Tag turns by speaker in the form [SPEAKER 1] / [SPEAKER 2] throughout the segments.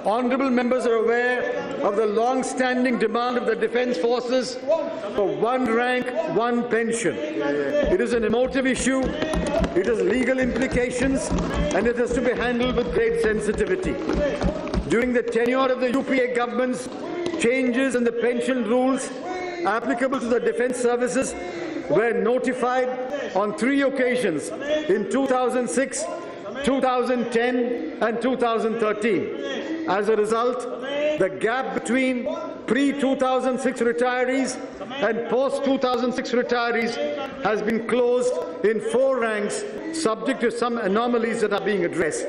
[SPEAKER 1] Honourable members are aware of the long-standing demand of the Defence Forces for one rank, one pension. It is an emotive issue, it has legal implications, and it has to be handled with great sensitivity. During the tenure of the UPA government's changes in the pension rules applicable to the defence services were notified on 3 occasions in 2006, 2010 and 2013. As a result, the gap between pre-2006 retirees and post-2006 retirees has been closed in 4 ranks, subject to some anomalies that are being addressed.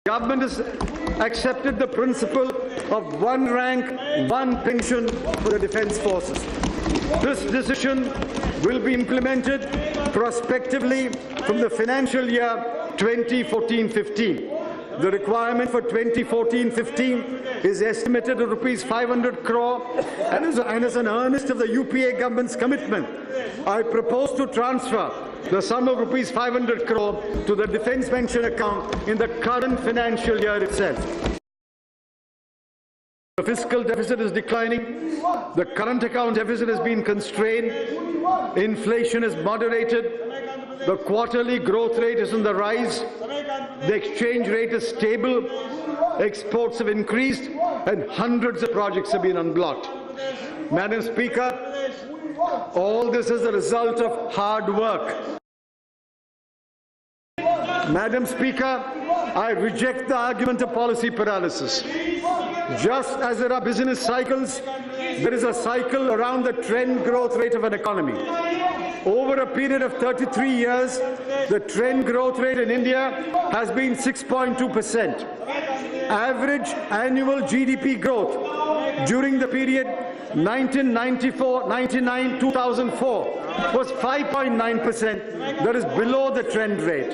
[SPEAKER 1] The government has accepted the principle of one rank, one pension for the Defence Forces. This decision will be implemented prospectively from the financial year 2014-15. The requirement for 2014-15 is estimated at rupees 500 crore and as an earnest of the UPA government's commitment, I propose to transfer the sum of rupees 500 crore to the defence pension account in the current financial year itself. The fiscal deficit is declining, the current account deficit has been constrained, inflation is moderated, the quarterly growth rate is on the rise, the exchange rate is stable, exports have increased, and hundreds of projects have been unblocked. Madam Speaker, all this is a result of hard work. Madam Speaker, I reject the argument of policy paralysis. Just as there are business cycles, there is a cycle around the trend growth rate of an economy. Over a period of 33 years, the trend growth rate in India has been 6.2%. Average annual GDP growth during the period 1999-2004 was 5.9%, that is below the trend rate.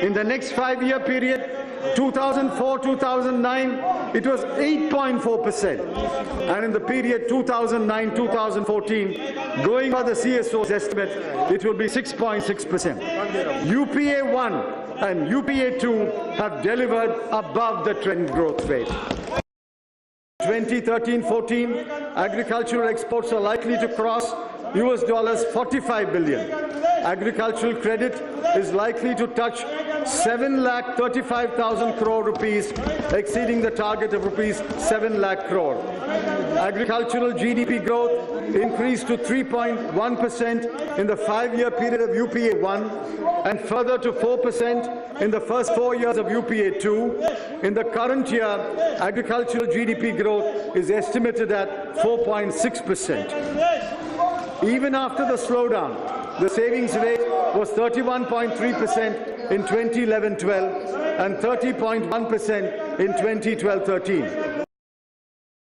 [SPEAKER 1] In the next 5-year period, 2004-2009, it was 8.4%. And in the period 2009-2014, going by the CSO's estimate, it will be 6.6%. UPA 1 and UPA 2 have delivered above the trend growth rate. 2013-14, agricultural exports are likely to cross $45 billion. Agricultural credit is likely to touch 7,35,000 crore rupees, exceeding the target of rupees 7 lakh crore. Agricultural GDP growth increased to 3.1% in the 5-year period of UPA 1 and further to 4% in the first 4 years of UPA 2. In the current year, agricultural GDP growth is estimated at 4.6%. Even after the slowdown, the savings rate was 31.3% in 2011-12 and 30.1% in 2012-13.